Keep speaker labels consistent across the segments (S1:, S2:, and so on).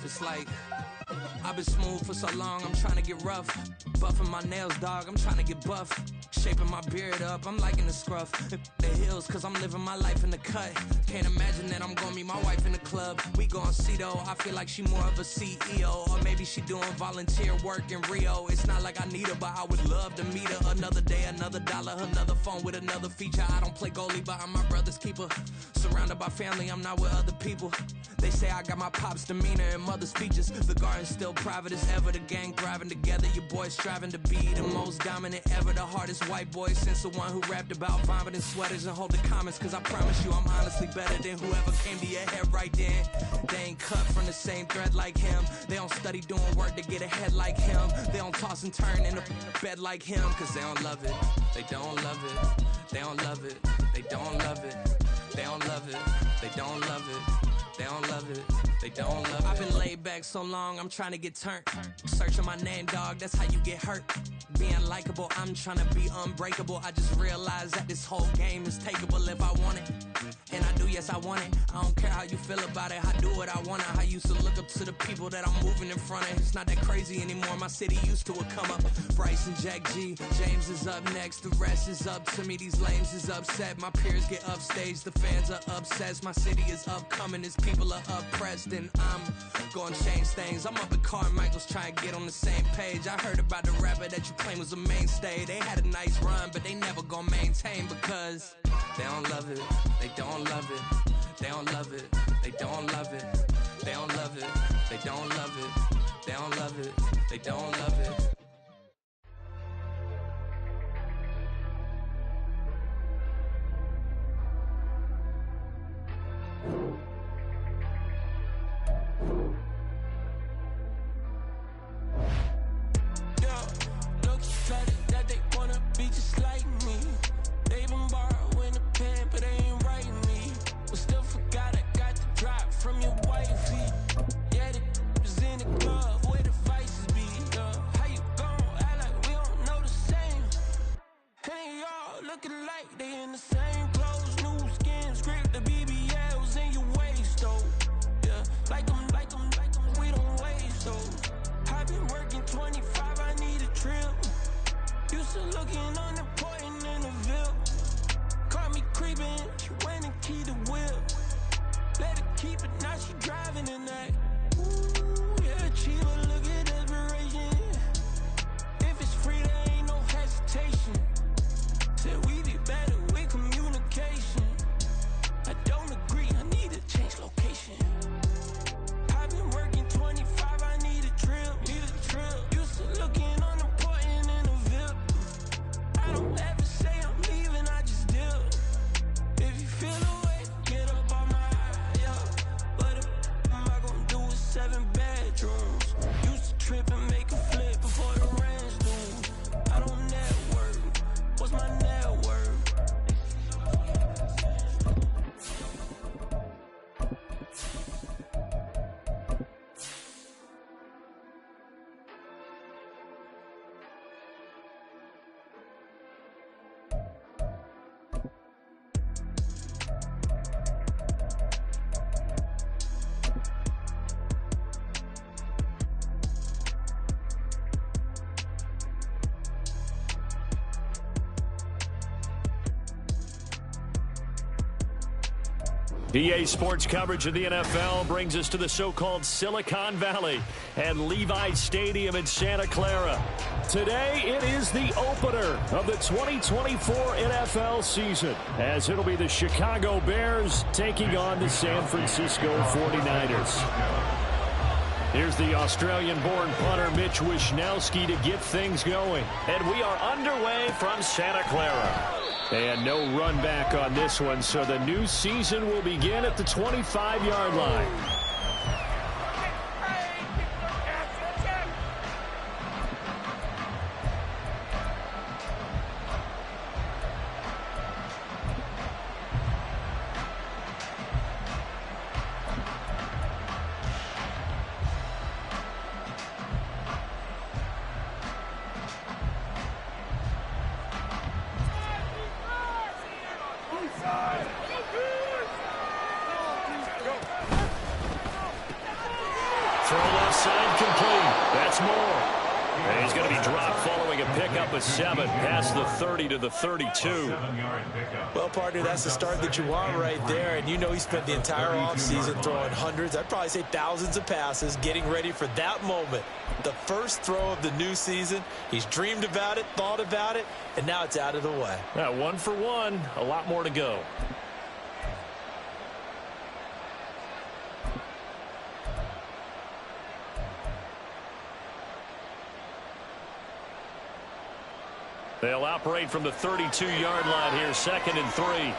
S1: It's like I've been smooth for so long, I'm trying to get rough. Buffing my nails, dog, I'm trying to get buff. Shaping my beard up, I'm liking the scruff. The hills, cause I'm living my life in the cut. Can't imagine that I'm gonna meet my wife in the club. We gon' see though, I feel like she more of a CEO. Or maybe she doing volunteer work in Rio. It's not like I need her, but I would love to meet her. Another day, another dollar, another phone with another feature. I don't play goalie, but I'm my brother's keeper. Surrounded by family, I'm not with other people. They say I got my pop's demeanor and mother's features. The garden's still private as ever, the gang thriving together. Your boys striving to be the most dominant ever. The hardest white boy since the one who rapped about vomiting sweaters and holding comments. Cause I promise you I'm honestly better than whoever came to your head right then. They ain't cut from the same thread like him. They don't study doing work to get ahead like him. They don't toss and turn in the bed like him. Cause they don't love it, they don't love it. They don't love it, they don't love it. They don't love it, they don't love it. They don't love it, they don't love it. I've been laid back so long, I'm trying to get turned. Searching my name, dog, that's how you get hurt. Being likable, I'm trying to be unbreakable. I just realized that this whole game is takeable if I want it. And I do, yes, I want it. I don't care how you feel about it, I do what I want. I used to look up to the people that I'm moving in front of. It's not that crazy anymore, my city used to it come up. Bryce and Jack G, James is up next. The rest is up to me, these lames is upset. My peers get upstaged, the fans are obsessed. My city is upcoming, its people are oppressed. And I'm gonna change things. I'm up at Carmichael's trying to get on the same page. I heard about the rapper that you claim was a mainstay. They had a nice run, but they never gonna maintain because they don't love it, they don't love it, they don't love it, they don't love it, they don't love it, they don't love it, they don't love it, they don't love it.
S2: EA Sports coverage of the NFL brings us to the so-called Silicon Valley and Levi Stadium in Santa Clara. Today, it is the opener of the 2024 NFL season, as it'll be the Chicago Bears taking on the San Francisco 49ers. Here's the Australian-born punter Mitch Wishnowsky to get things going. And we are underway from Santa Clara. And no run back on this one, so the new season will begin at the 25-yard line. Throw left side complete. That's more. And he's going to be dropped following a pickup of 7 past the 30 to the 32.
S3: Well, partner, that's the start that you want right there. And you know he spent the entire offseason throwing hundreds, I'd probably say thousands of passes, getting ready for that moment. The first throw of the new season. He's dreamed about it, thought about it, and now it's out of the way.
S2: Yeah, 1 for 1. A lot more to go. They'll operate from the 32-yard line here, 2nd and 3.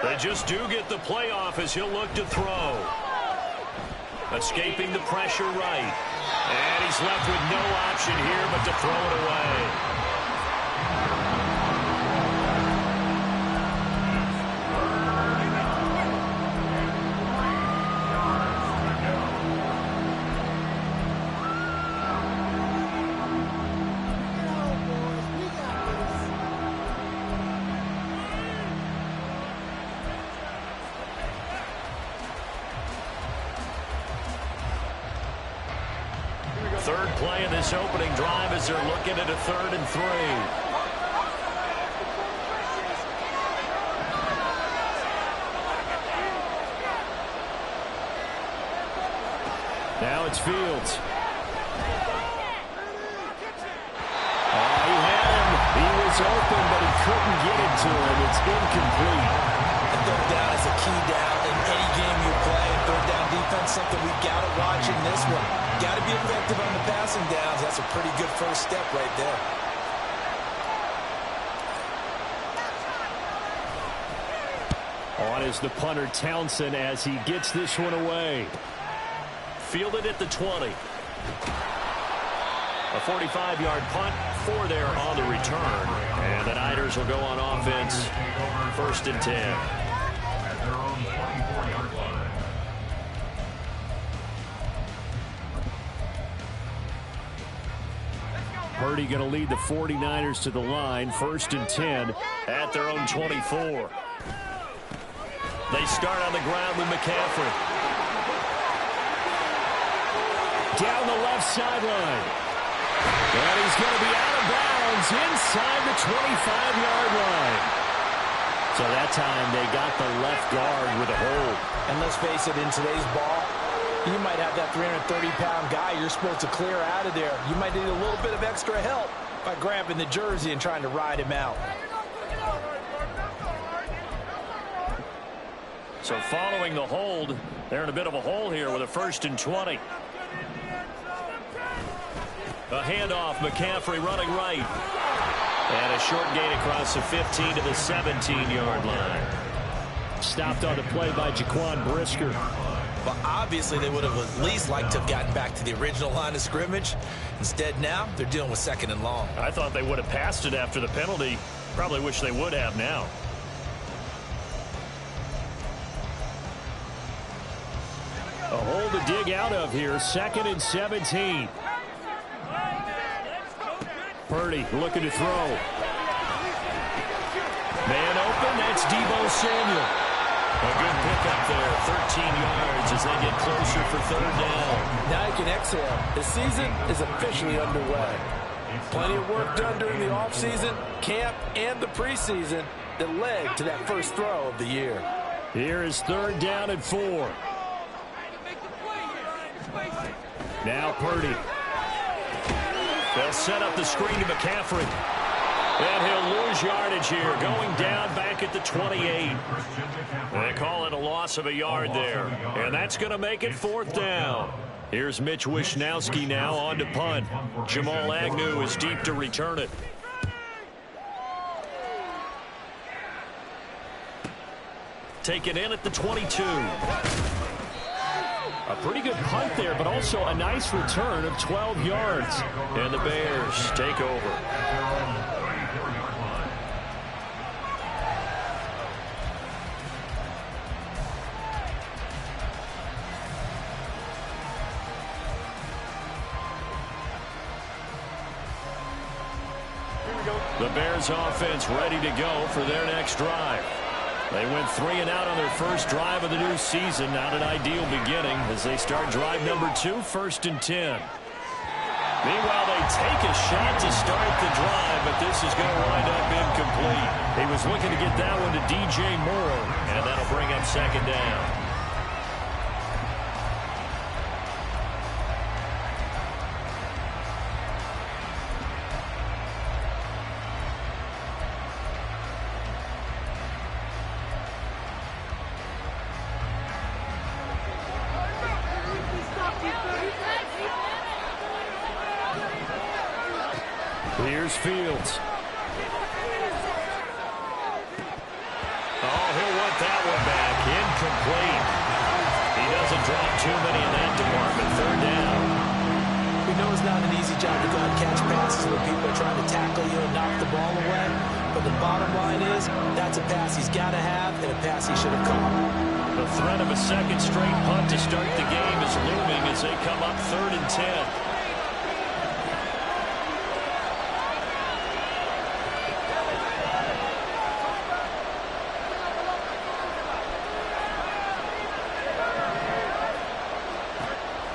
S2: They just do get the playoff as he'll look to throw. Escaping the pressure right. And he's left with no option here but to throw it away. Third play of this opening drive as they're looking at a 3rd and 3. Now it's Fields. He had him. He was open, but he couldn't get it to him. It's incomplete.
S3: And third down is a key down in any game you play. Third down defense, something we've got to watch in this one. Got to be effective on the passing downs. That's a pretty good first step right there.
S2: On is the punter Townsend as he gets this one away. Fielded at the 20. A 45-yard punt, 4 there on the return. And the Niners will go on offense, 1st and 10. Purdy going to lead the 49ers to the line, 1st and 10 at their own 24. They start on the ground with McCaffrey. Down the left sideline. And he's going to be out of bounds inside the 25-yard line. So that time they got the left guard with a hold.
S3: And let's face it, in today's ball, you might have that 330-pound guy you're supposed to clear out of there. You might need a little bit of extra help by grabbing the jersey and trying to ride him out.
S2: So following the hold, they're in a bit of a hole here with a 1st and 20. A handoff, McCaffrey running right. And a short gain across the 15 to the 17-yard line. Stopped on the play by Jaquan Brisker.
S3: Well, obviously they would have at least liked to have gotten back to the original line of scrimmage. Instead now, they're dealing with 2nd and long.
S2: I thought they would have passed it after the penalty. Probably wish they would have now. A hole to dig out of here, 2nd and 17. Purdy looking to throw. Man open, that's Deebo Samuel. A good pickup there, 13 yards as they get closer for 3rd down.
S3: Now you can exhale. The season is officially underway. Plenty of work done during the offseason, camp, and the preseason that led to that first throw of the year.
S2: Here is 3rd down and 4. Now Purdy. They'll set up the screen to McCaffrey. And he'll lose yardage here, going down back at the 28. They call it a loss of a yard there. And that's going to make it 4th down. Here's Mitch Wishnowsky now on to punt. Jamal Agnew is deep to return it. Taken in at the 22. A pretty good punt there, but also a nice return of 12 yards. And the Bears take over.
S3: Here we go,
S2: The Bears offense ready to go for their next drive. They went 3 and out on their first drive of the new season. Not an ideal beginning as they start drive number 2, 1st and 10. Meanwhile, they take a shot to start the drive, but this is going to wind up incomplete. He was looking to get that one to DJ Moore, and that'll bring up 2nd down. Here's Fields. Oh, he'll want that one back. Incomplete. He doesn't drop too many in that department. 3rd down.
S3: We know it's not an easy job to go and catch passes when people are trying to tackle you and knock the ball away. But the bottom line is, that's a pass he's got to have and a pass he should have caught.
S2: The threat of a 2nd straight punt to start the game is looming as they come up 3rd and 10.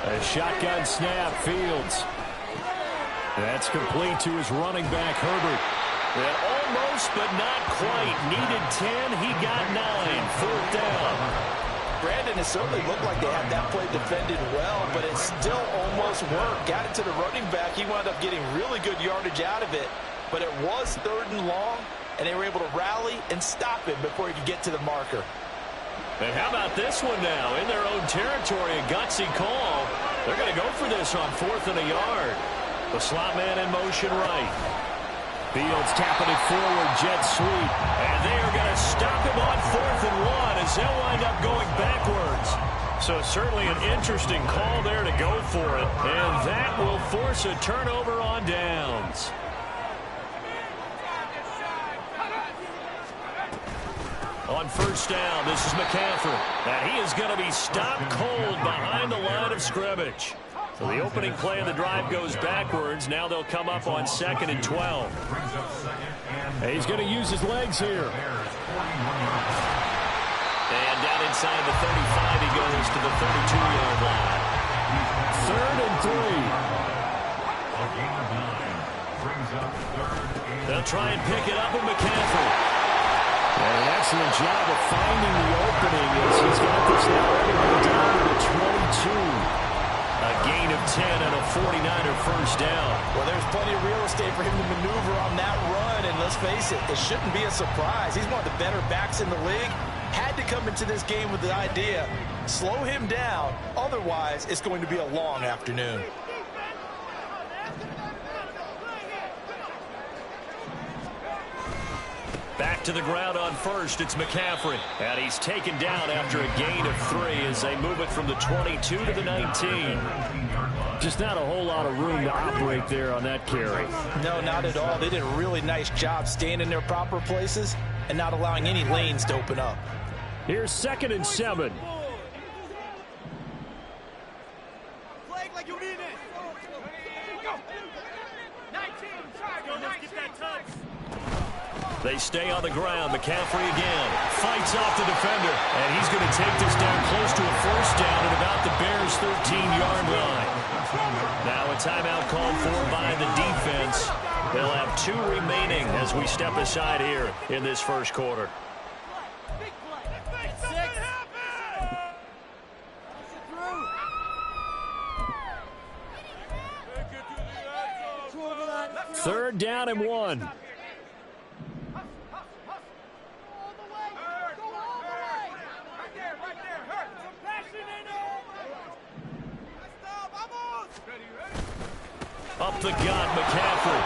S2: A shotgun snap, Fields. That's complete to his running back, Herbert. And almost, but not quite. Needed 10, he got 9. 4th down.
S3: Brandon, it certainly looked like they had that play defended well, but it still almost worked. Got it to the running back. He wound up getting really good yardage out of it, but it was 3rd and long, and they were able to rally and stop him before he could get to the marker.
S2: And how about this one now? In their own territory, a gutsy call. They're going to go for this on 4th and a yard. The slot man in motion right. Fields tapping it forward, jet sweep. And they are going to stop him on 4th and 1 as they'll wind up going backwards. So certainly an interesting call there to go for it. And that will force a turnover on downs. On 1st down, this is McCaffrey. And he is going to be stopped cold behind the line of scrimmage. So the opening play of the drive goes backwards. Now they'll come up on 2nd and 12. And he's going to use his legs here. And down inside the 35, he goes to the 32-yard line. 3rd and 3. They'll try and pick it up with McCaffrey. And an excellent job of finding the opening as he's got this now everyone down to the 22. A gain of 10 and a 49er 1st down.
S3: Well, there's plenty of real estate for him to maneuver on that run, and let's face it, it shouldn't be a surprise. He's one of the better backs in the league. Had to come into this game with the idea, slow him down, otherwise it's going to be a long afternoon.
S2: Back to the ground on 1st, it's McCaffrey. And he's taken down after a gain of 3 as they move it from the 22 to the 19. Just not a whole lot of room to operate there on that carry.
S3: No, not at all. They did a really nice job staying in their proper places and not allowing any lanes to open up.
S2: Here's 2nd and 7. They stay on the ground. McCaffrey again fights off the defender, and he's going to take this down close to a 1st down at about the Bears' 13-yard line. Now a timeout called for by the defense. They'll have 2 remaining as we step aside here in this 1st quarter. Third down and 1. Up the gut, McCaffrey.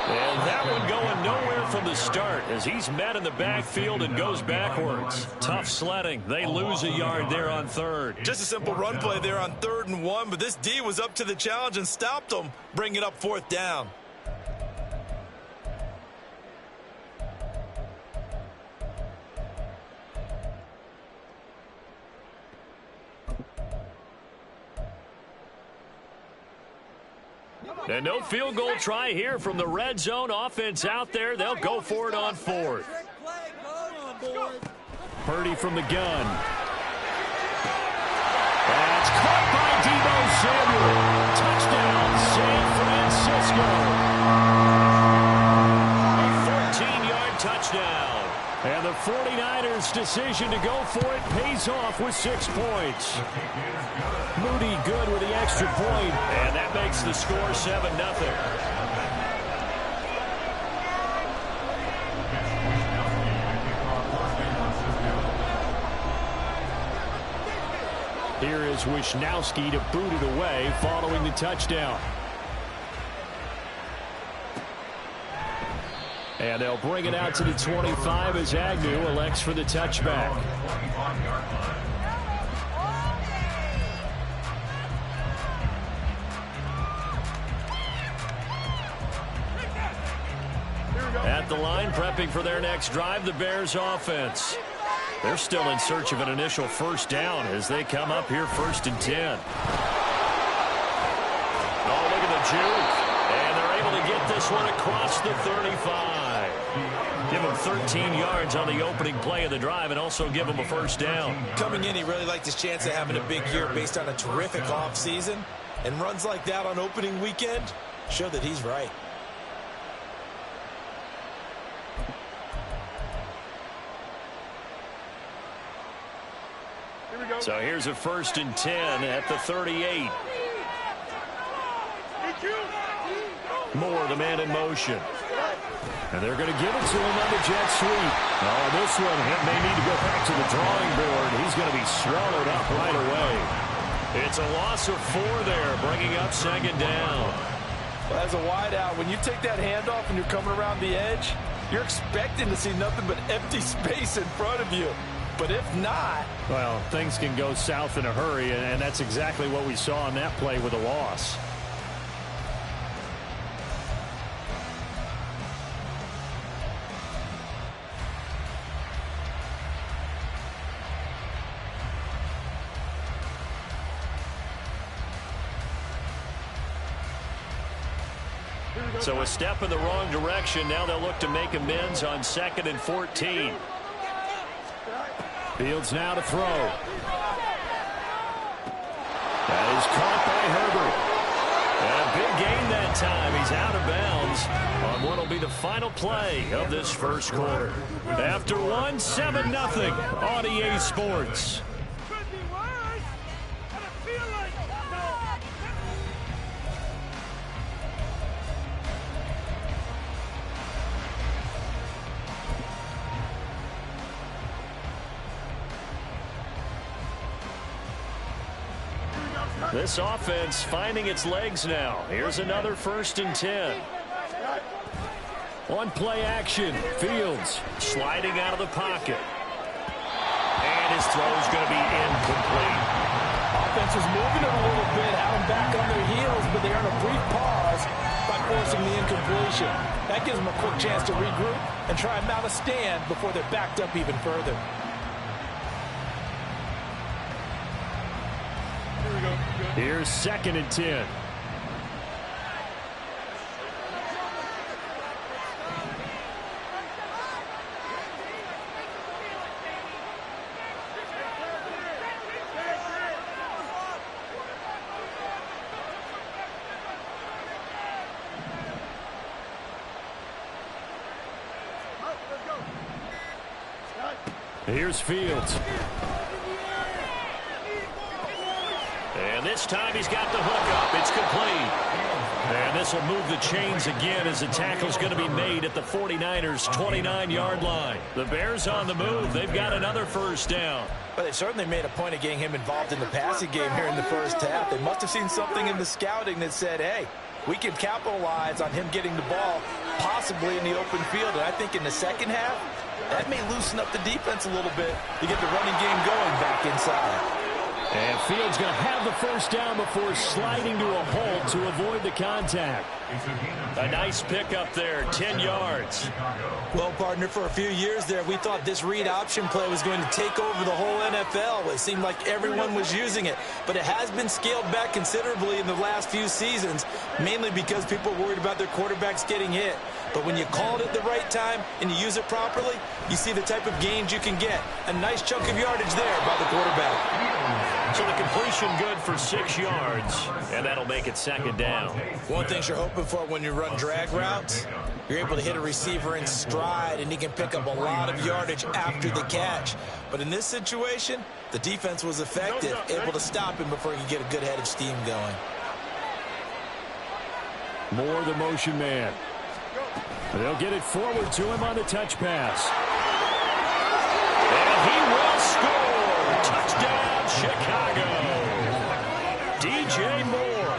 S2: And that one going nowhere from the start as he's met in the backfield and goes backwards. Tough sledding. They lose a yard there on 3rd.
S3: Just a simple run play there on 3rd and 1, but this D was up to the challenge and stopped them, bringing up 4th down.
S2: And no field goal try here from the red zone. Offense out there. They'll go for it on fourth. Purdy from the gun. That's caught by Deebo Samuel. Touchdown, San Francisco. A 14-yard touchdown. And the 49ers' decision to go for it pays off with 6 points. Moody good with the extra point, and that makes the score 7-0. Here is Wisnowski to boot it away following the touchdown. And they'll bring it out to the 25 as Agnew elects for the touchback. At the line, prepping for their next drive, the Bears offense. They're still in search of an initial first down as they come up here 1st and 10. Oh, look at the juke. And they're able to get this one across the 35. Give him 13 yards on the opening play of the drive and also give him a first down.
S3: Coming in, he really liked his chance of having a big year based on a terrific offseason. And runs like that on opening weekend show that he's right.
S2: So here's a 1st and 10 at the 38. Moore, the man in motion. And they're going to give it to him on the jet sweep. Oh, this one may need to go back to the drawing board. He's going to be swallowed up right away. It's a loss of 4 there, bringing up 2nd down.
S3: Well, as a wideout, when you take that handoff and you're coming around the edge, you're expecting to see nothing but empty space in front of you. But if not...
S2: Well, things can go south in a hurry, and that's exactly what we saw on that play with a loss. So a step in the wrong direction. Now they'll look to make amends on 2nd and 14. Fields now to throw. That is caught by Herbert. And a big gain that time. He's out of bounds on what will be the final play of this first quarter. After one, 7-0 on EA Sports. This offense finding its legs now. Here's another 1st and 10. On play action, Fields sliding out of the pocket. And his throw is going to be incomplete.
S3: Offense was moving it a little bit, had them back on their heels, but they earned a brief pause by forcing the incompletion. That gives them a quick chance to regroup and try and mount a stand before they're backed up even further.
S2: Here's 2nd and 10. Here's Fields. And this time he's got the hook up. It's complete. And this will move the chains again as the tackle's going to be made at the 49ers' 29-yard line. The Bears on the move. They've got another first down.
S3: But they certainly made a point of getting him involved in the passing game here in the first half. They must have seen something in the scouting that said, hey, we can capitalize on him getting the ball possibly in the open field. And I think in the second half, that may loosen up the defense a little bit to get the running game going back inside.
S2: And Fields going to have the first down before sliding to a halt to avoid the contact. A nice pickup there, 10 yards.
S3: Well, partner, for a few years there, we thought this read option play was going to take over the whole NFL. It seemed like everyone was using it, but it has been scaled back considerably in the last few seasons, mainly because people are worried about their quarterbacks getting hit. But when you call it at the right time and you use it properly, you see the type of gains you can get. A nice chunk of yardage there by the quarterback.
S2: So the completion good for 6 yards, and that'll make it second down.
S3: One thing you're hoping for when you run drag routes, you're able to hit a receiver in stride, and he can pick up a lot of yardage after the catch. But in this situation, the defense was effective, able to stop him before he could get a good head of steam going.
S2: More the motion man. They'll get it forward to him on the touch pass. And he will score. Touchdown, Chicago. DJ Moore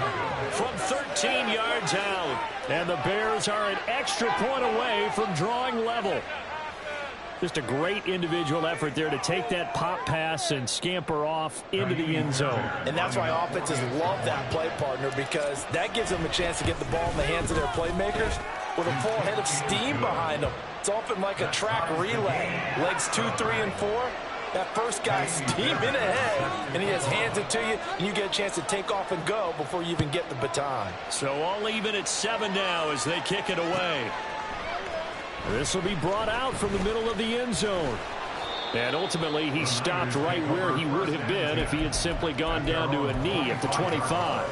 S2: from 13 yards out. And the Bears are an extra point away from drawing level. Just a great individual effort there to take that pop pass and scamper off into the end zone.
S3: And that's why offenses love that play, partner, because that gives them a chance to get the ball in the hands of their playmakers with a full head of steam behind them. It's often like a track relay. Legs 2, 3, and 4. That first guy's steaming ahead, and he just hands it to you, and you get a chance to take off and go before you even get the baton.
S2: So all even at 7 now as they kick it away. This will be brought out from the middle of the end zone. And ultimately, he stopped right where he would have been if he had simply gone down to a knee at the 25.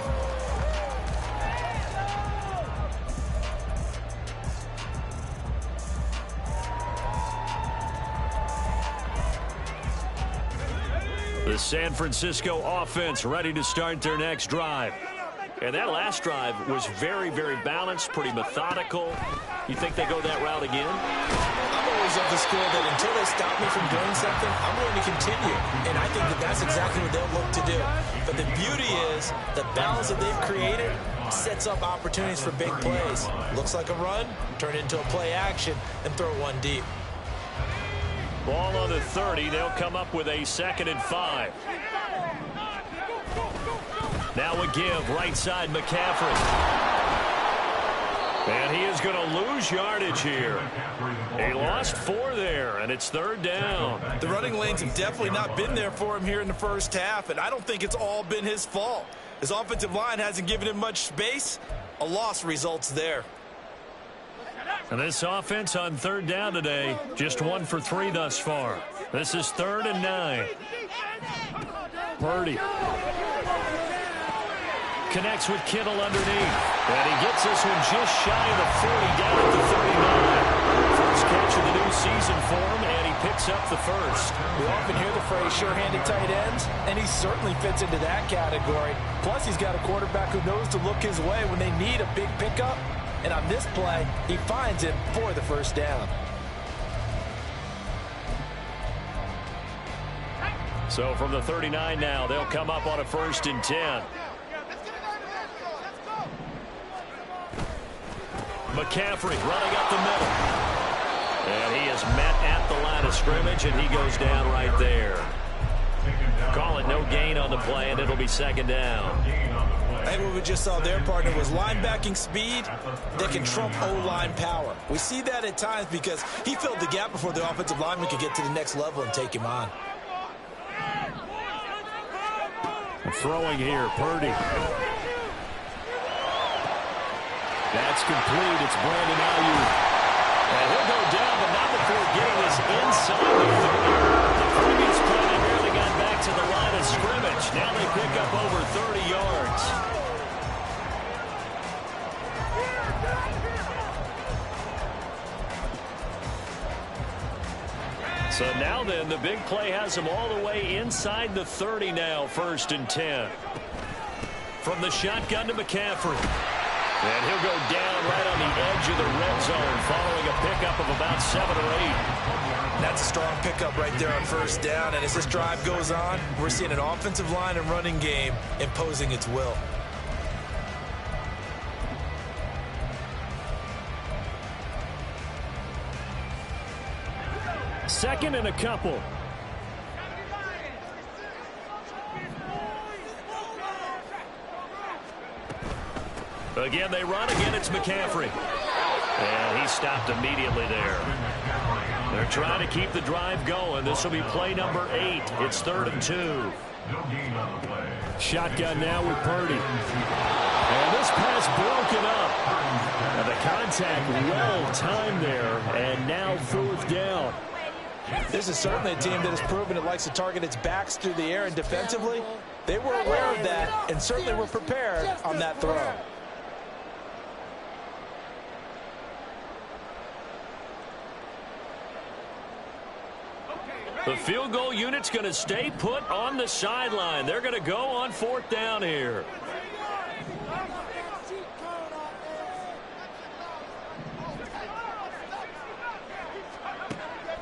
S2: The San Francisco offense ready to start their next drive. And that last drive was very, very balanced, pretty methodical. You think they go that route again?
S3: I'm always of the school that until they stop me from doing something, I'm going to continue. And I think that that's exactly what they'll look to do. But the beauty is the balance that they've created sets up opportunities for big plays. Looks like a run, turn it into a play action, and throw one deep.
S2: Ball on the 30. They'll come up with a 2nd and 5. Now a give, right side McCaffrey. And he is going to lose yardage here. He lost 4 there, and it's 3rd down.
S3: The running lanes have definitely not been there for him here in the first half, and I don't think it's all been his fault. His offensive line hasn't given him much space. A loss results there.
S2: And this offense on 3rd down today, just 1 for 3 thus far. This is 3rd and 9. Purdy connects with Kittle underneath. And he gets this one just shy of the 40 down at the 39. First catch of the new season for him, and he picks up the first.
S3: We often hear the phrase sure-handed tight ends, and he certainly fits into that category. Plus, he's got a quarterback who knows to look his way when they need a big pickup. And on this play, he finds him for the first down.
S2: So from the 39 now, they'll come up on a 1st and 10. McCaffrey running up the middle. And he is met at the line of scrimmage, and he goes down right there. Call it no gain on the play, and it'll be 2nd down.
S3: I think what we just saw their partner was linebacking speed that can trump O-line power. We see that at times because he filled the gap before the offensive lineman could get to the next level and take him on.
S2: Throwing here, Purdy. That's complete. It's Brandon Ayuk. And he'll go down, but not before getting this inside the 30. The previous play, they barely got back to the line of scrimmage. Now they pick up over 30 yards. So now then, the big play has them all the way inside the 30 now, 1st and 10. From the shotgun to McCaffrey. And he'll go down right on the edge of the red zone following a pickup of about 7 or 8.
S3: That's a strong pickup right there on 1st down. And as this drive goes on, we're seeing an offensive line and running game imposing its will.
S2: 2nd and a couple. Again, they run. Again, it's McCaffrey. And he stopped immediately there. They're trying to keep the drive going. This will be play number 8. It's 3rd and 2. Shotgun now with Purdy. And this pass broken up. And the contact well timed there. And now 4th down.
S3: This is certainly a team that has proven it likes to target its backs through the air, and defensively, they were aware of that and certainly were prepared on that throw.
S2: The field goal unit's going to stay put on the sideline. They're going to go on 4th down here.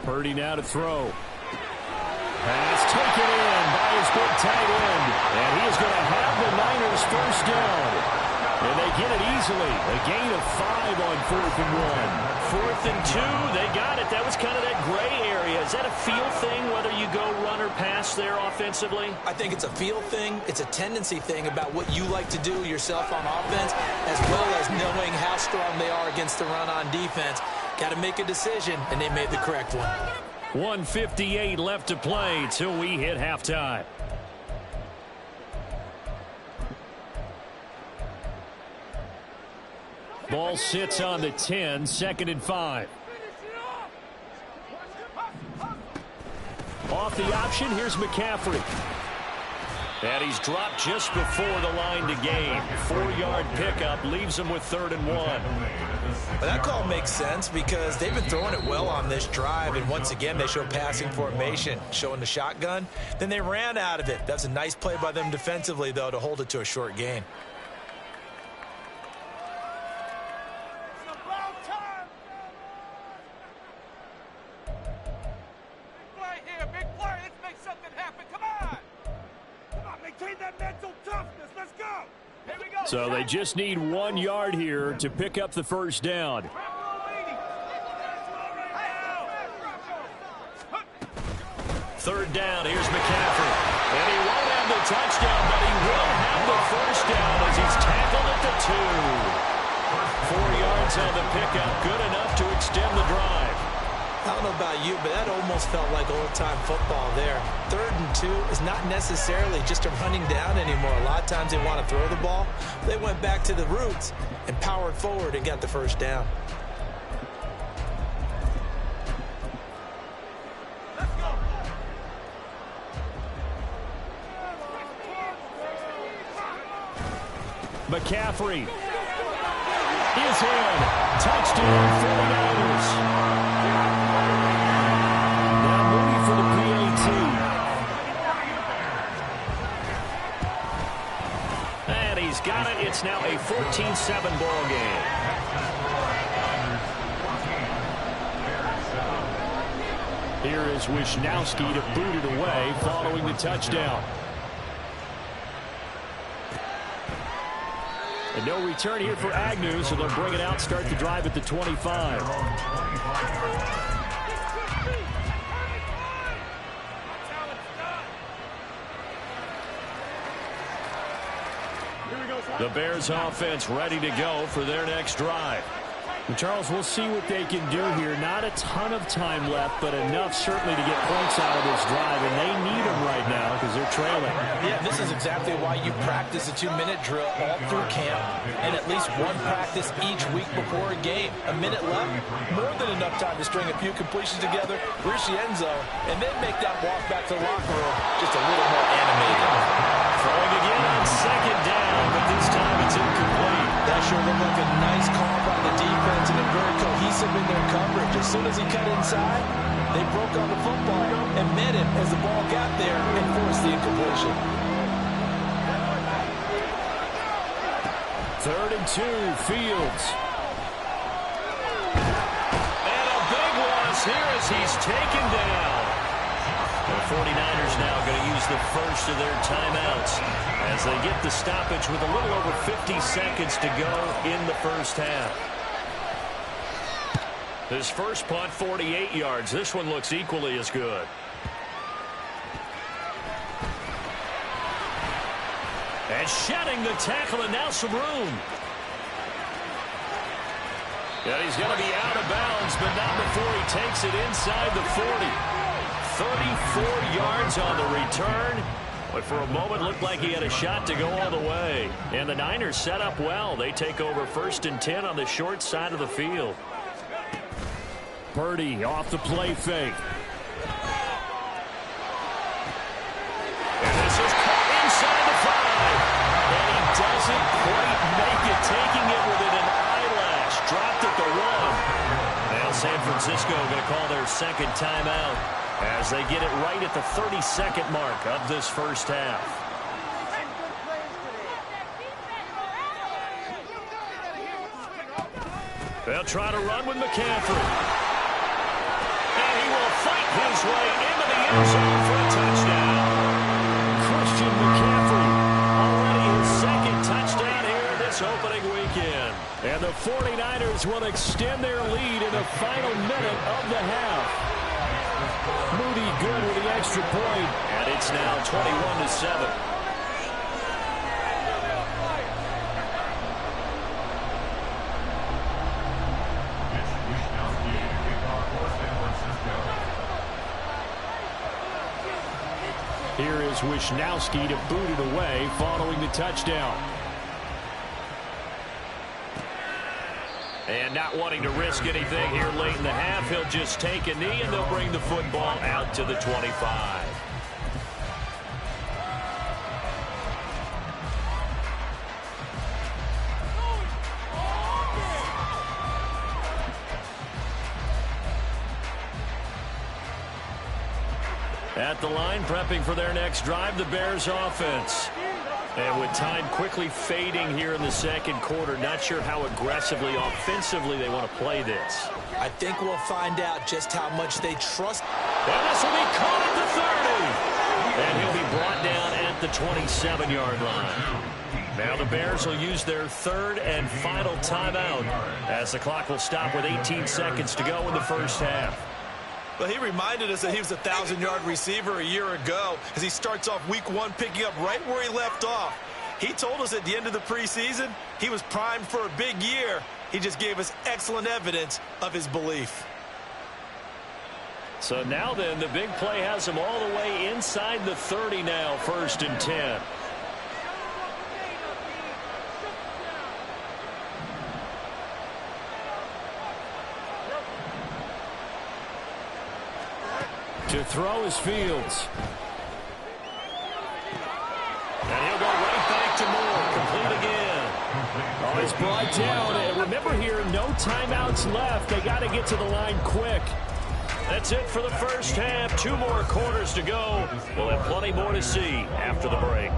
S2: Purdy now to throw. Pass taken in by his big tight end. And he is going to have the Niners 1st down. And they get it easily. A gain of 5 on 4th and 1. 4th and 2. They got it. That was kind of that gray area. Is that a feel thing, whether you go run or pass there offensively?
S3: I think it's a feel thing. It's a tendency thing about what you like to do yourself on offense, as well as knowing how strong they are against the run on defense. Got to make a decision, and they made the correct one.
S2: 1:58 left to play till we hit halftime. Ball sits on the 10, 2nd and 5. Off the option, here's McCaffrey. And he's dropped just before the line to gain. 4-yard pickup leaves him with 3rd and 1.
S3: Well, that call makes sense because they've been throwing it well on this drive, and once again they show passing formation, showing the shotgun. Then they ran out of it. That's a nice play by them defensively, though, to hold it to a short gain.
S2: So they just need 1 yard here to pick up the 1st down. 3rd down, here's McCaffrey. And he won't have the touchdown, but he will have the 1st down as he's tackled at the 2. 4 yards on the pickup, good enough to extend the drive.
S3: I don't know about you, but that almost felt like old-time football there. 3rd and 2 is not necessarily just a running down anymore. A lot of times they want to throw the ball. They went back to the roots and powered forward and got the 1st down.
S2: McCaffrey is in. Touchdown, 49ers. For the PAT. And he's got it. It's now a 14-7 ball game. Here is Wisnowski to boot it away following the touchdown. And no return here for Agnew, so they'll bring it out, start the drive at the 25. The Bears offense ready to go for their next drive. And Charles, we'll see what they can do here. Not a ton of time left, but enough certainly to get points out of this drive, and they need them right now because they're trailing.
S3: Yeah, this is exactly why you practice a 2-minute drill all through camp and at least one practice each week before a game. A minute left, more than enough time to string a few completions together, reach the end zone, and then make that walk back to the locker room just a little more animated.
S2: Throwing again on 2nd down, but this time it's incomplete.
S3: That sure looked like a nice call by the defense, and they're very cohesive in their coverage. As soon as he cut inside, they broke on the football and met him as the ball got there and forced the incompletion.
S2: 3rd and 2, Fields. And a big loss here as he's taken down. The 49ers now going to use the first of their timeouts as they get the stoppage with a little over 50 seconds to go in the 1st half. His first punt, 48 yards. This one looks equally as good. And shedding the tackle, and now some room. And he's going to be out of bounds, but not before he takes it inside the 40. 34 yards on the return. But for a moment, looked like he had a shot to go all the way. And the Niners set up well. They take over 1st and 10 on the short side of the field. Purdy off the play fake. And this is caught inside the 5. And he doesn't quite make it, taking it within an eyelash. Dropped at the 1. Now San Francisco going to call their second timeout as they get it right at the 32nd mark of this first half. They'll try to run with McCaffrey. And he will fight his way into the end zone for a touchdown. Christian McCaffrey, already his second touchdown here this opening weekend. And the 49ers will extend their lead in the final minute of the half. Moody good with the extra point, and it's now 21-7. Here is Wishnowski to boot it away following the touchdown. And not wanting to risk anything here late in the half, he'll just take a knee and they'll bring the football out to the 25. At the line, prepping for their next drive, the Bears offense. And with time quickly fading here in the second quarter, not sure how aggressively, offensively they want to play this.
S3: I think we'll find out just how much they trust.
S2: And this will be caught at the 30. And he'll be brought down at the 27-yard line. Now the Bears will use their third and final timeout as the clock will stop with 18 seconds to go in the first half.
S3: Well, he reminded us that he was a 1,000-yard receiver a year ago as he starts off week 1 picking up right where he left off. He told us at the end of the preseason he was primed for a big year. He just gave us excellent evidence of his belief.
S2: So now then, the big play has him all the way inside the 30 now, 1st and 10. To throw is Fields. And he'll go right back to Moore. Complete again. Oh, he's brought down. And remember here, no timeouts left. They got to get to the line quick. That's it for the first half. 2 more quarters to go. We'll have plenty more to see after the break.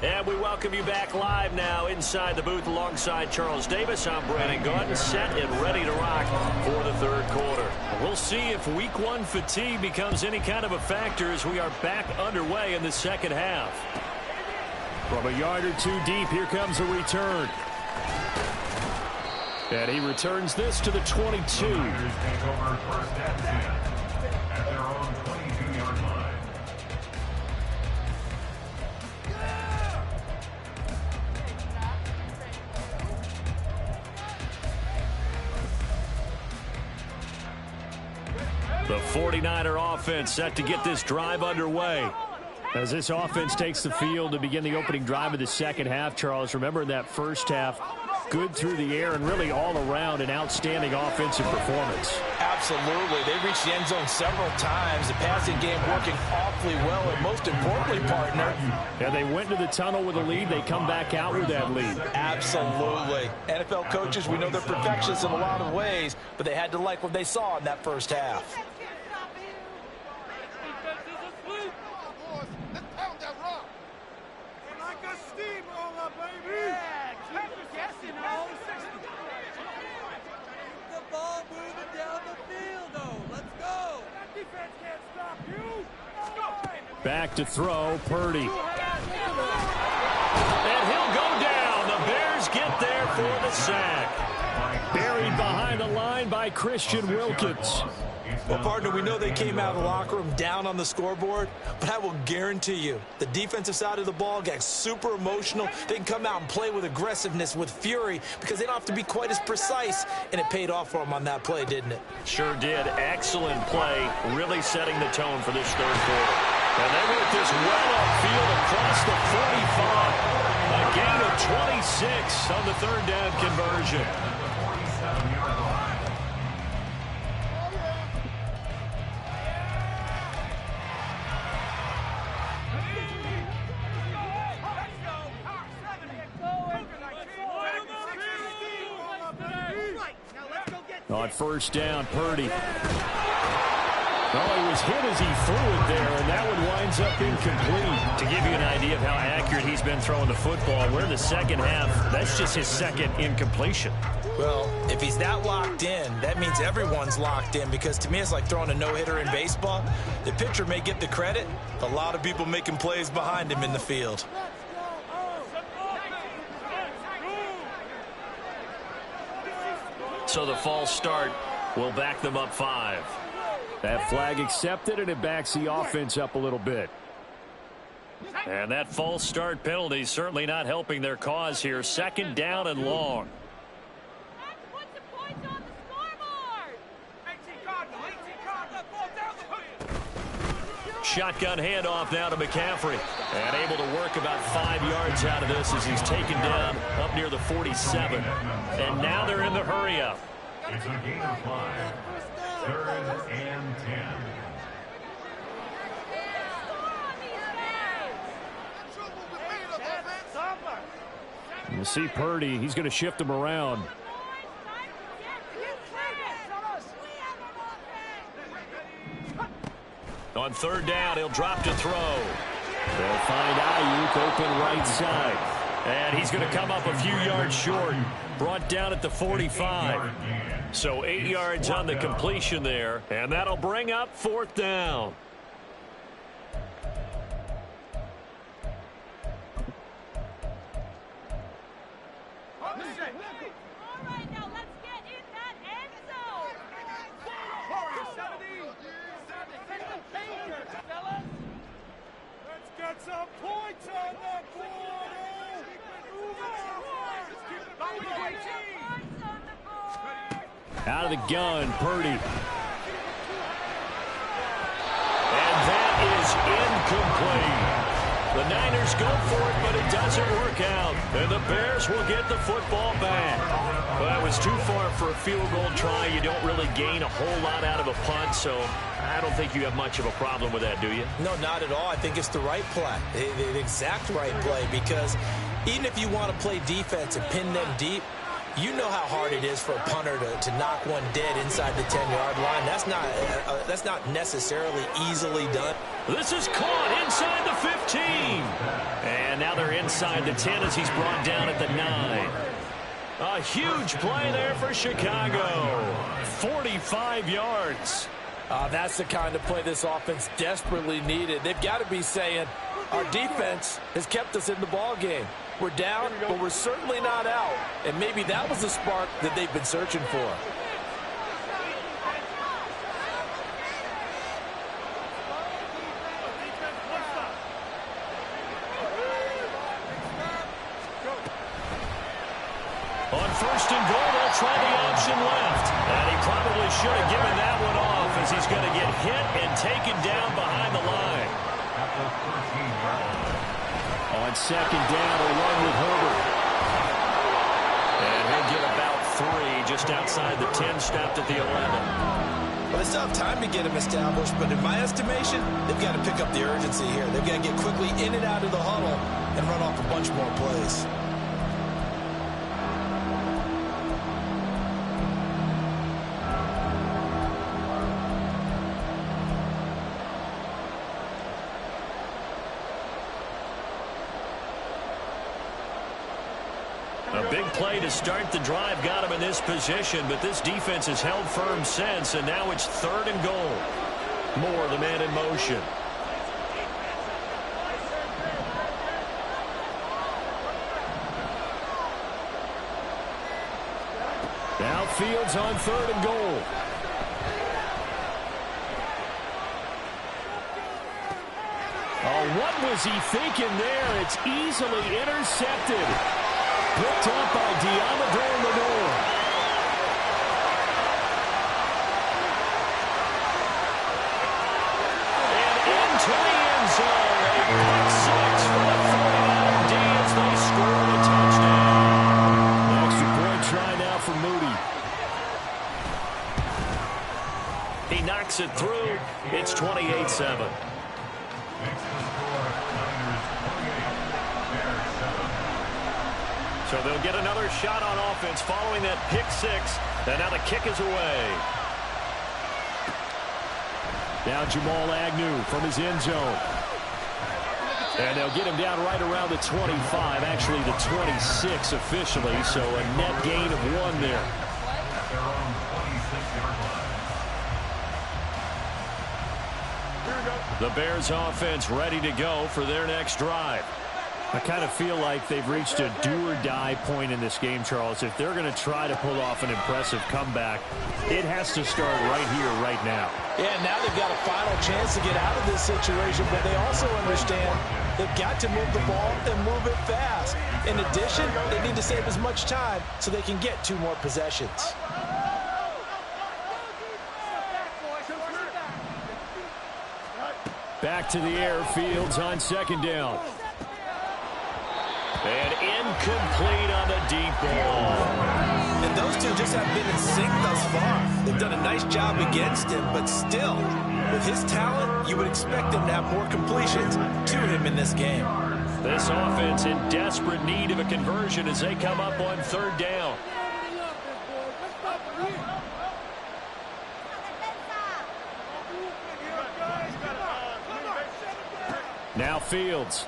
S2: And we welcome you back live now inside the booth alongside Charles Davis. I'm Brandon Gaudin, set and ready to rock for the third quarter. We'll see if week 1 fatigue becomes any kind of a factor as we are back underway in the second half. From a yard or 2 deep, here comes a return. And he returns this to the 22. The 49er offense set to get this drive underway. As this offense takes the field to begin the opening drive of the second half, Charles, remember in that first half, good through the air and really all around an outstanding offensive performance.
S3: Absolutely. They reached the end zone several times. The passing game working awfully well, and most importantly, partner.
S2: And they went to the tunnel with a lead. They come back out with that lead.
S3: Absolutely. NFL coaches, we know they're perfectionists in a lot of ways, but they had to like what they saw in that first half.
S2: Back to throw, Purdy. there for the sack. Buried behind the line by Christian Wilkins.
S3: Well, partner, we know they came out of the locker room down on the scoreboard, but I will guarantee you the defensive side of the ball got super emotional. They can come out and play with aggressiveness, with fury, because they don't have to be quite as precise, and it paid off for them on that play, didn't it?
S2: Sure did. Excellent play, really setting the tone for this third quarter. And they work this well upfield across the 45. A gain of 26 on the third down conversion. On first down, Purdy. Oh, he was hit as he threw it there, and that one winds up incomplete. To give you an idea of how accurate he's been throwing the football, we're in the second half. That's just his second incompletion.
S3: Well, if he's that locked in, that means everyone's locked in, because to me it's like throwing a no-hitter in baseball. The pitcher may get the credit, a lot of people making plays behind him in the field.
S2: So the false start will back them up 5. That flag accepted, and it backs the offense up a little bit. And that false start penalty certainly not helping their cause here. Second down and long. Shotgun handoff now to McCaffrey. And able to work about 5 yards out of this as he's taken down up near the 47. And now they're in the hurry up.
S4: It's a gain of 5. Third and 10.
S2: You see Purdy, he's going to shift him around. On third down, he'll drop to throw. They'll find Ayuk open right side. And he's going to come up a few yards short. Brought down at the 45. So 8 yards on the completion there. And that'll bring up fourth down.
S5: Some points on that board.
S2: Out of the gun, Purdy. And that is incomplete. The Niners go for it, but it doesn't work out. And the Bears will get the football back. Well, that was too far for a field goal try. You don't really gain a whole lot out of a punt, so I don't think you have much of a problem with that, do you?
S3: No, not at all. I think it's the right play, the exact right play, because even if you want to play defense and pin them deep, you know how hard it is for a punter to knock one dead inside the 10-yard line. That's not necessarily easily done.
S2: This is caught inside the 15. And now they're inside the 10 as he's brought down at the 9. A huge play there for Chicago. 45 yards.
S3: That's the kind of play this offense desperately needed. They've got to be saying, our defense has kept us in the ball game. We're down, but we're certainly not out. And maybe that was the spark that they've been searching for.
S2: On first and goal, they'll try the option left. And he probably should have given that one off as he's going to get hit and taken down behind the line. On second down, a run with Herbert. And he'll get about 3 just outside the 10, stopped at the 11.
S3: Well, they still have time to get him established, but in my estimation, they've got to pick up the urgency here. They've got to get quickly in and out of the huddle and run off a bunch more plays.
S2: A big play to start the drive got him in this position, but this defense has held firm since, and now it's third and goal. Moore, the man in motion. Now Fields on 3rd and goal. Oh, what was he thinking there? It's easily intercepted. Picked up by Diamador Lenore. And into the end zone. A pick six for the 49 D as they score a touchdown. Extra point try now for Moody. He knocks it through. It's 28-7. So they'll get another shot on offense following that pick six. And now the kick is away. Now Jamal Agnew from his end zone. And they'll get him down right around the 25, actually the 26 officially. So a net gain of 1 there. The Bears offense ready to go for their next drive. I kind of feel like they've reached a do-or-die point in this game, Charles. If they're going to try to pull off an impressive comeback, it has to start right here, right now.
S3: Yeah, now they've got a final chance to get out of this situation, but they also understand they've got to move the ball and move it fast. In addition, they need to save as much time so they can get 2 more possessions.
S2: Back to the air, Fields on 2nd down. And incomplete on the deep ball.
S3: And those two just have been in sync thus far. They've done a nice job against him, but still, with his talent, you would expect him to have more completions to him in this game.
S2: This offense in desperate need of a conversion as they come up on 3rd down. Now Fields.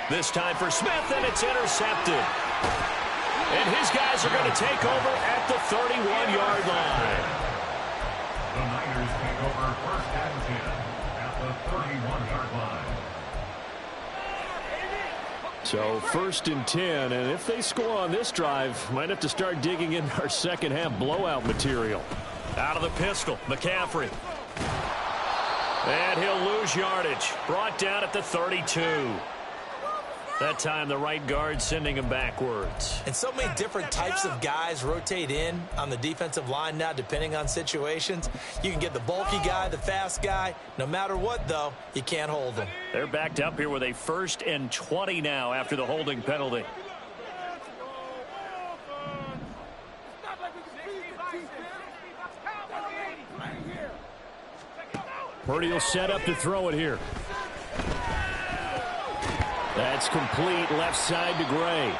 S2: This time for Smith, and it's intercepted. And his guys are going to take over at the 31-yard line.
S4: The Niners take over 1st and 10 at the 31-yard line.
S2: So 1st and 10, and if they score on this drive, might have to start digging in our second-half blowout material. Out of the pistol, McCaffrey. And he'll lose yardage. Brought down at the 32. That time the right guard sending him backwards.
S3: And so many different types of guys rotate in on the defensive line now depending on situations. You can get the bulky guy, the fast guy. No matter what, though, you can't hold them.
S2: They're backed up here with a 1st and 20 now after the holding penalty. Purdy will set up to throw it here. That's complete left side to Gray.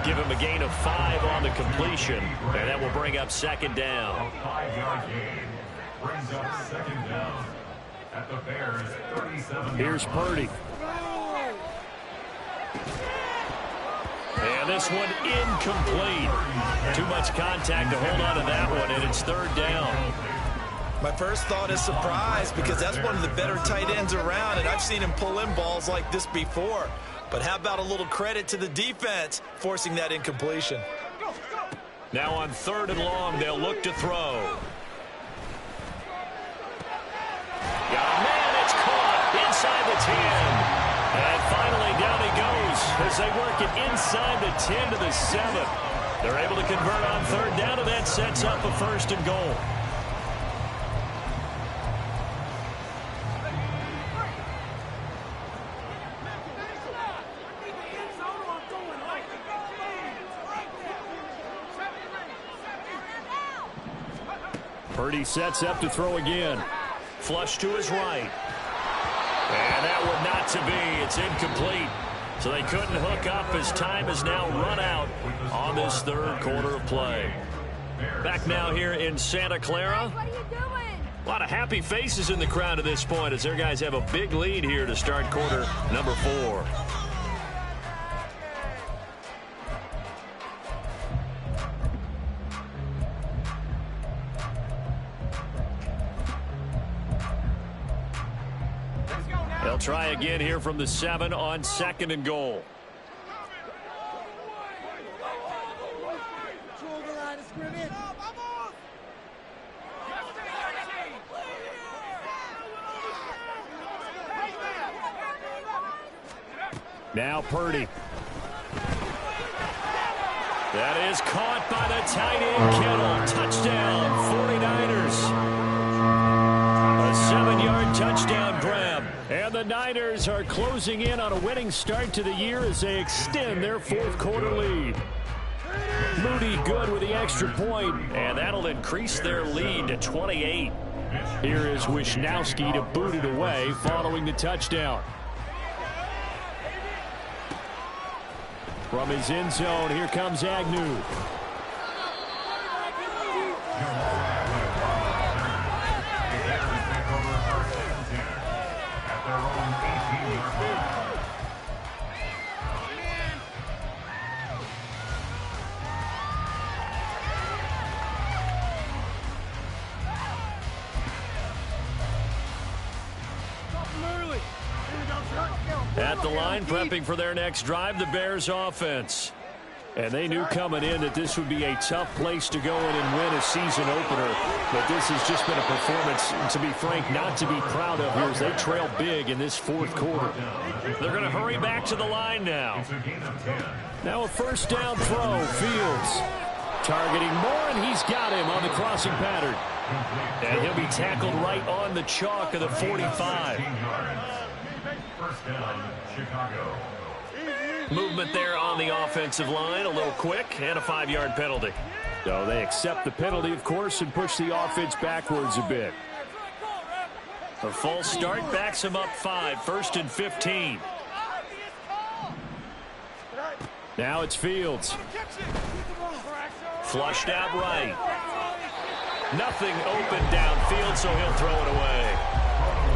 S2: Give him a gain of 5 on the completion, and that will bring up 2nd down.
S4: A 5-yard gain brings up 2nd down at the Bears' 37.
S2: Here's Purdy. And this one incomplete. Too much contact to hold on to that one, and it's 3rd down.
S3: My first thought is surprise because that's one of the better tight ends around, and I've seen him pull in balls like this before. But how about a little credit to the defense forcing that incompletion?
S2: Now on 3rd and long, they'll look to throw. Yeah, man, it's caught inside the 10. And finally down he goes as they work it inside the 10 to the 7. They're able to convert on 3rd down, and that sets up a 1st and goal. Purdy sets up to throw again. Flush to his right. And that one not to be. It's incomplete. So they couldn't hook up as time has now run out on this 3rd quarter of play. Back now here in Santa Clara.
S6: What are you doing?
S2: A lot of happy faces in the crowd at this point as their guys have a big lead here to start quarter number 4. They'll try again here from the 7 on 2nd and goal. Now Purdy. That is caught by the tight end, Kittle. Touchdown, 49ers. A 7-yard touchdown grab. And the Niners are closing in on a winning start to the year as they extend their fourth quarter lead. Moody good with the extra point, and that'll increase their lead to 28. Here is Wisnowski to boot it away following the touchdown. From his end zone, here comes Agnew. At the line, prepping for their next drive, the Bears offense. And they knew coming in that this would be a tough place to go in and win a season opener. But this has just been a performance, to be frank, not to be proud of here as they trail big in this fourth quarter. They're going to hurry back to the line now. Now a first down throw, Fields. Targeting Moore, and he's got him on the crossing pattern. And he'll be tackled right on the chalk of the 45.
S4: First down, Chicago.
S2: Movement there on the offensive line, a little quick, and a 5-yard penalty. So they accept the penalty, of course, and push the offense backwards a bit. A false start backs him up 5, first and 15. Now it's Fields. Flushed out right. Nothing open downfield, so he'll throw it away.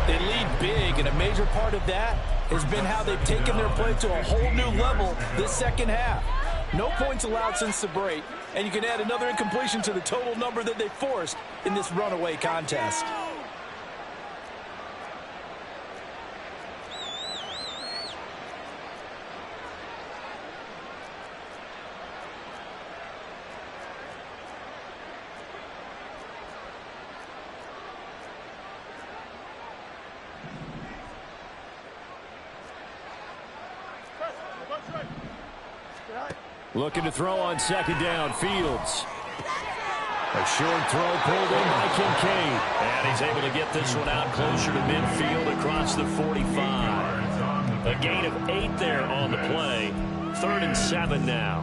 S3: They lead big, and a major part of that has been how they've taken their play to a whole new level this second half. No points allowed since the break, and you can add another incompletion to the total number that they forced in this runaway contest.
S2: Looking to throw on second down, Fields. A short throw pulled in by Kincaid. And he's able to get this one out closer to midfield across the 45. A gain of 8 there on the play. 3rd and 7 now.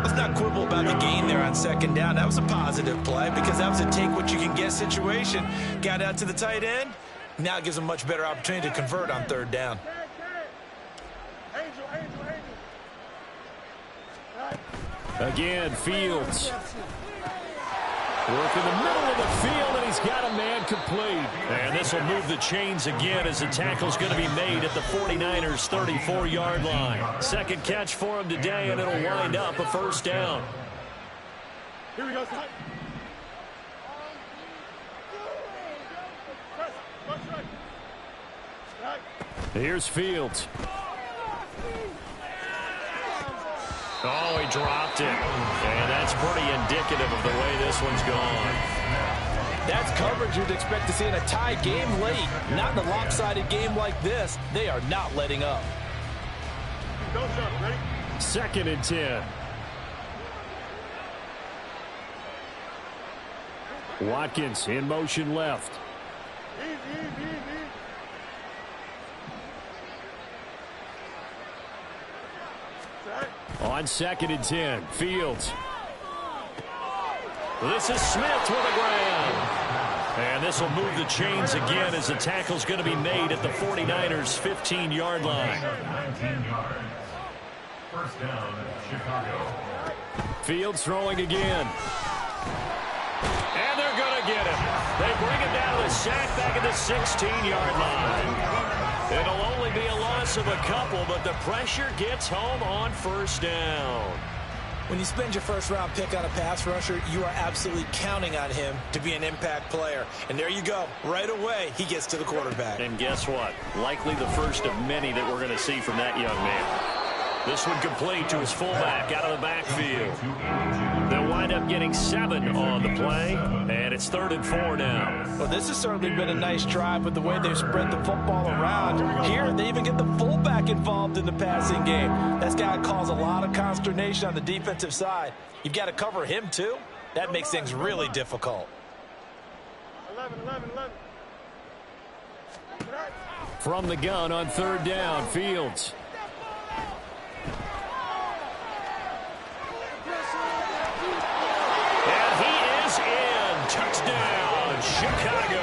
S3: Let's not quibble about the gain there on second down. That was a positive play because that was a take-what-you-can-get situation. Got out to the tight end. Now it gives them a much better opportunity to convert on 3rd down.
S2: Again, Fields. Work in the middle of the field, and he's got a man complete. And this will move the chains again as the tackle's going to be made at the 49ers' 34-yard line. Second catch for him today, and it'll wind up a first down.
S5: Here we go,
S2: Here's Fields. Oh, he dropped it. And that's pretty indicative of the way this one's gone.
S3: That's coverage you'd expect to see in a tie game late. Not in a lopsided game like this. They are not letting up.
S5: Ready?
S2: 2nd and 10. Watkins in motion left. On 2nd and 10, Fields. This is Smith with a grab. And this will move the chains again as the tackle's going to be made at the 49ers' 15-yard line.
S4: 19 yards. First down, Chicago.
S2: Fields throwing again. And they're going to get him. They bring him down to the sack back at the 16-yard line. It'll only be a loss of a couple, but the pressure gets home on first down.
S3: When you spend your first-round pick on a pass rusher, you are absolutely counting on him to be an impact player. And there you go. Right away, he gets to the quarterback.
S2: And guess what? Likely the first of many that we're going to see from that young man. This one complete to his fullback out of the backfield. They'll wind up up getting 7 on the play, and it's 3rd and 4 now.
S3: Well, this has certainly been a nice drive with the way they've spread the football around. Here, they even get the fullback involved in the passing game. That's got to cause a lot of consternation on the defensive side. You've got to cover him, too. That makes things really difficult.
S5: 11.
S2: From the gun on 3rd down, Fields. And he is in. Touchdown, Chicago.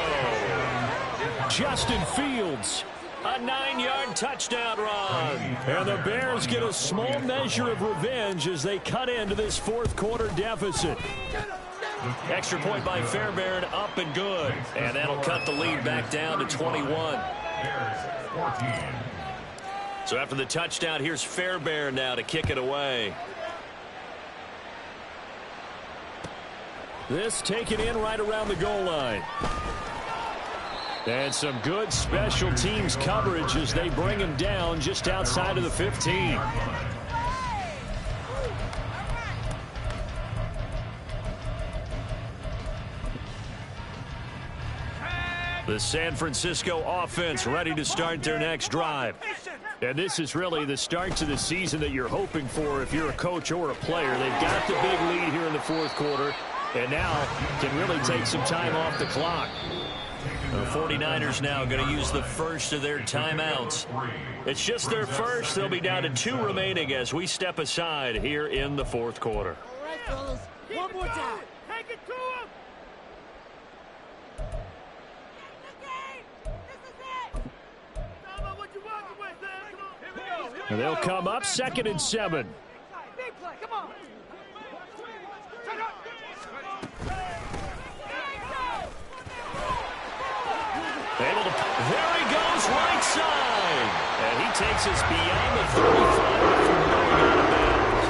S2: Justin Fields, a 9-yard touchdown run. And the Bears get a small measure of revenge as they cut into this 4th quarter deficit. Extra point by Fairbairn, up and good. And that'll cut the lead back down to 21. So after the touchdown, here's Fairbairn now to kick it away. This taken in right around the goal line. And some good special teams coverage as they bring him down just outside of the 15. The San Francisco offense ready to start their next drive. And this is really the start to the season that you're hoping for if you're a coach or a player. They've got the big lead here in the 4th quarter, and now can really take some time off the clock. The 49ers now going to use the first of their timeouts. It's just their first. They'll be down to 2 remaining as we step aside here in the 4th quarter.
S6: All right, fellas. One more time.
S5: Take it to him.
S2: And they'll come up 2nd and 7.
S6: Big play. Come on.
S2: Able to, there he goes, right side. And he takes us beyond the 35 before going out of bounds.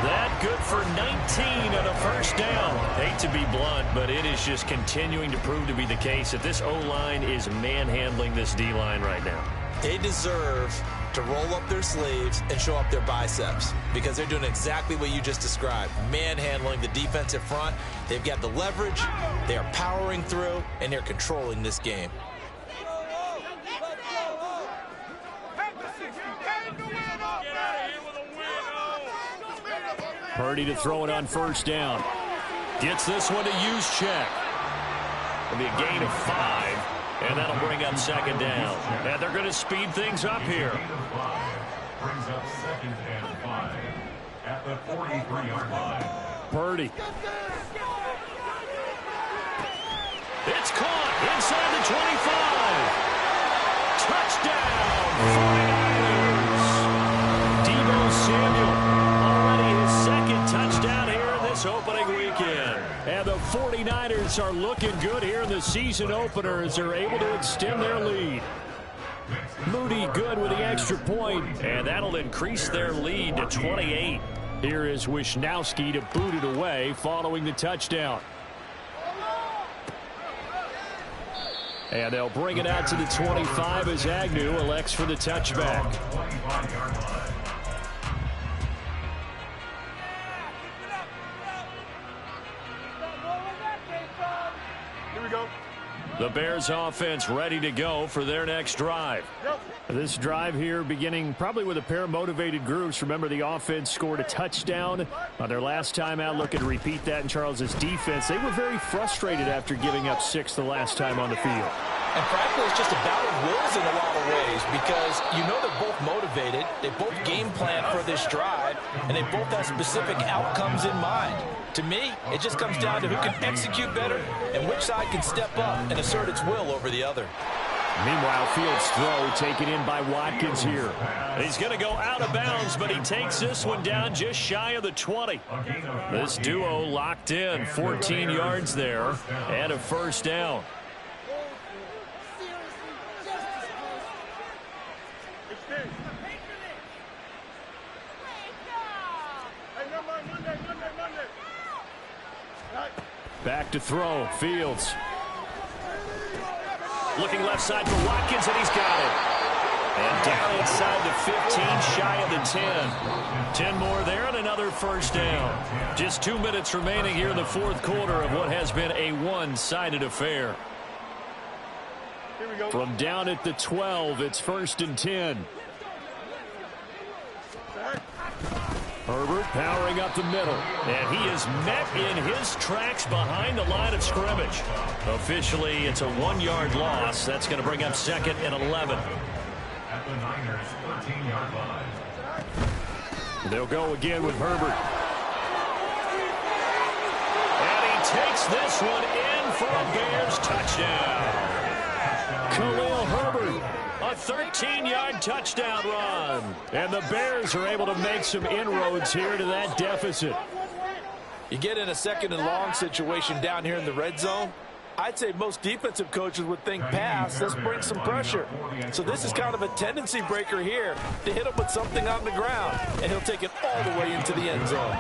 S2: That good for 19 and a first down. Hate to be blunt, but it is just continuing to prove to be the case that this O-line is manhandling this D-line right now.
S3: They deserve to roll up their sleeves and show up their biceps because they're doing exactly what you just described, manhandling the defensive front. They've got the leverage, they are powering through, and they're controlling this game.
S2: Purdy to throw it on 1st down. Gets this one to Juszczyk. It'll be a gain of 5. And that'll bring up 2nd down. And they're going to speed things up here.
S4: Brings up 2nd and 5 at the 43-yard line.
S2: Purdy. It's caught inside the 25. Touchdown, 49ers. Deebo Samuel, already his 2nd touchdown here in this opening weekend. And the 49ers are looking good here in the season opener as they're able to extend their lead. Moody good with the extra point, and that'll increase their lead to 28. Here is Wisnowski to boot it away following the touchdown. And they'll bring it out to the 25 as Agnew elects for the touchback.
S5: Here we go.
S2: The Bears offense ready to go for their next drive. This drive here beginning probably with a pair of motivated groups. Remember, the offense scored a touchdown on their last time out. Looking to repeat that in Charles's defense. They were very frustrated after giving up 6 the last time on the field.
S3: And frankly, it's just a battle of wills in a lot of ways because you know they're both motivated, they both game plan for this drive, and they both have specific outcomes in mind. To me, it just comes down to who can execute better and which side can step up and assert its will over the other.
S2: Meanwhile, Fields' throw taken in by Watkins here. He's going to go out of bounds, but he takes this one down just shy of the 20. This duo locked in, 14 yards there, and a first down. Back to throw, Fields. Looking left side for Watkins, and he's got it. And down inside the 15, shy of the 10. 10 more there and another first down. Just 2 minutes remaining here in the fourth quarter of what has been a one-sided affair.
S5: Here we go.
S2: From down at the 12, it's 1st and 10. Herbert powering up the middle. And he is met in his tracks behind the line of scrimmage. Officially, it's a 1-yard loss. That's going to bring up 2nd and 11.
S4: At the Niners' 13-yard line.
S2: They'll go again with Herbert. And he takes this one in for a Bears touchdown. Khalil Herbert, a 13-yard touchdown run. And the Bears are able to make some inroads here to that deficit.
S3: You get in a 2nd and long situation down here in the red zone. I'd say most defensive coaches would think pass. Let's bring some pressure. So this is kind of a tendency breaker here to hit him with something on the ground. And he'll take it all the way into the end zone.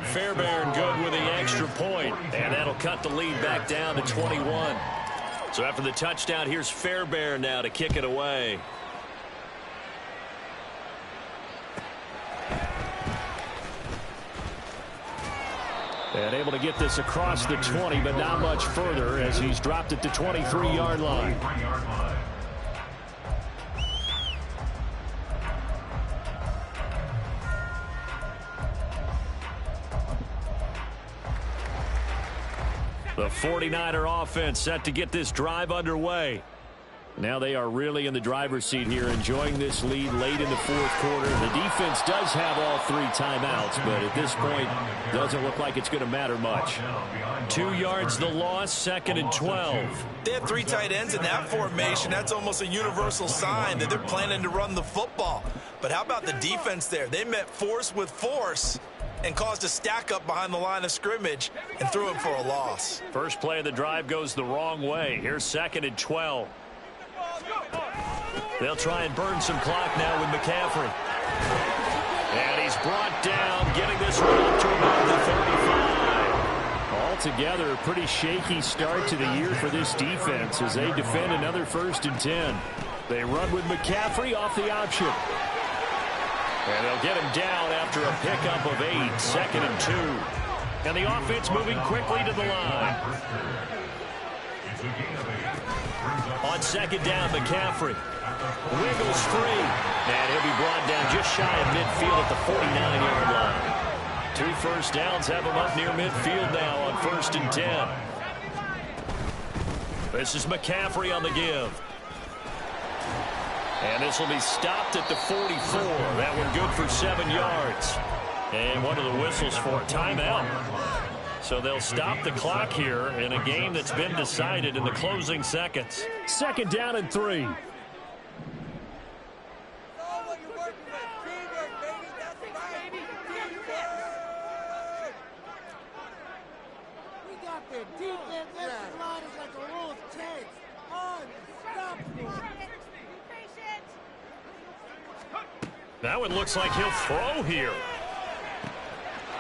S2: Fairbairn good with the extra point. And that'll cut the lead back down to 21. So after the touchdown, here's Fairbairn now to kick it away. And able to get this across the 20, but not much further as he's dropped it to 23-yard line. The 49er offense set to get this drive underway. Now they are really in the driver's seat here, enjoying this lead late in the fourth quarter. The defense does have all 3 timeouts, but at this point, doesn't look like it's going to matter much. 2 yards the loss, 2nd and 12.
S3: They have 3 tight ends in that formation. That's almost a universal sign that they're planning to run the football. But how about the defense there? They met force with force and caused a stack up behind the line of scrimmage and threw him for a loss.
S2: First play of the drive goes the wrong way. Here's 2nd and 12. They'll try and burn some clock now with McCaffrey. And he's brought down, getting this one up to about the 35. Altogether, a pretty shaky start to the year for this defense as they defend another 1st and 10. They run with McCaffrey off the option. And they'll get him down after a pickup of 8, 2nd and 2. And the offense moving quickly to the line. On 2nd down, McCaffrey wiggles free, and he'll be brought down just shy of midfield at the 49-yard line. 2 first downs have him up near midfield now on 1st and 10. This is McCaffrey on the give. And this will be stopped at the 44. That one good for 7 yards. And one of the whistles for a timeout. So they'll stop the clock here in a game that's been decided in the closing seconds. 2nd down and 3. That one looks like he'll throw here.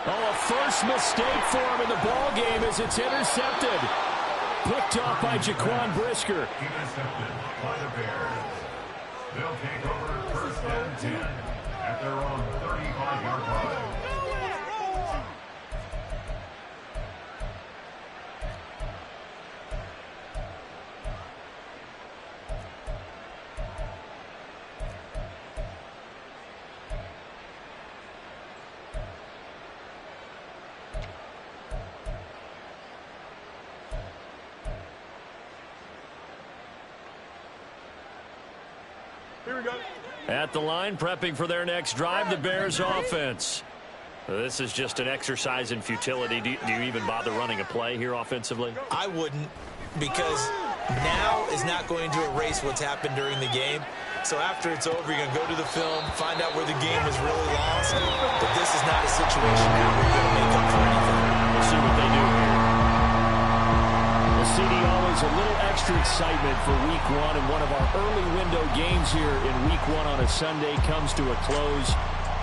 S2: Oh, a first mistake for him in the ball game as it's intercepted. Picked off by Jaquan Brisker.
S4: Intercepted by the Bears. They'll take over 1st and 10 at their own 35-yard line.
S5: Here we go.
S2: At the line, prepping for their next drive, the Bears offense. This is just an exercise in futility. Do you even bother running a play here offensively?
S3: I wouldn't, because now is not going to erase what's happened during the game. So after it's over, you're going to go to the film, find out where the game was really lost. But this is not a situation now where you're going to make up for anything.
S2: We'll see what they do here. Well, CD, always a little extra excitement for Week 1, and one of our early window games here in Week 1 on a Sunday comes to a close.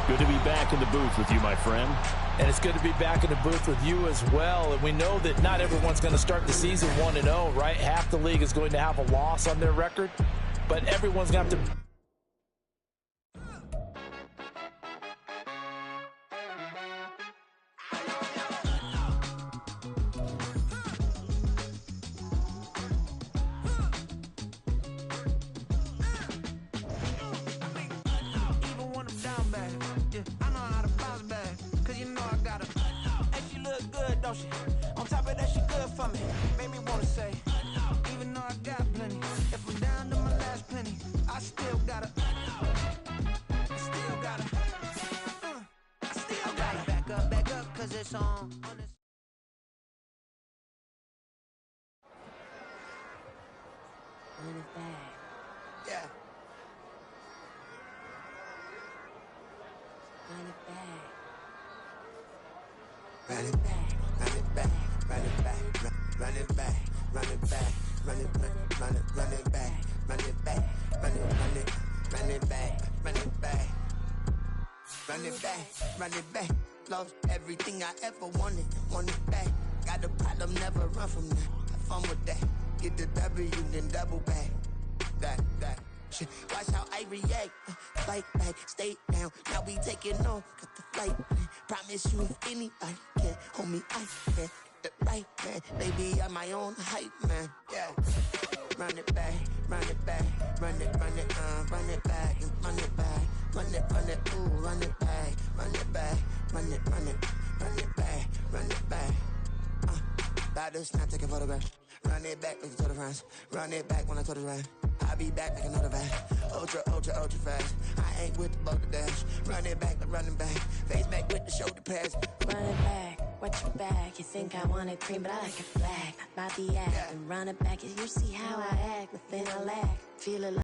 S2: Good to be back in the booth with you, my friend.
S3: And it's good to be back in the booth with you as well. And we know that not everyone's going to start the season 1-0, right? Half the league is going to have a loss on their record. but everyone's going to have to...
S1: On top of that, she good for me. Made me wanna say, even though I got plenty, if I'm down to my last penny, I still gotta back up, cause it's on this.
S7: Run it back.
S1: Yeah.
S7: Run it back.
S1: Run it back, run it back, run it back, run it back, run it back, run it back, run it back, run it back, run it back, run it back, run it back, run it back. Lost everything I ever wanted it back. Got a problem, never run from that. Have fun with that. Get the W, then double back. That. Shit. Watch how I react. Fight back, stay down. Now we taking off. Got the flight. Promise you, if anybody can hold me, I can. The right man, baby, I'm my own hype man. Yeah. Run it back, run it back, run it back, and run it back, run it, ooh, run it back, run it back, run it back, run it back. About to snap, take a photograph. Run it back, like a total France. Run it back when I told it right. I'll be back like another van. Ultra fast. I ain't with the boat to dash. Run it back, like running back. Face back with the shoulder pads.
S7: Run it back, watch your back. You think I want it cream, but I like it black. Not the act. And run it back, and you see how I act. Within a lack, feel it like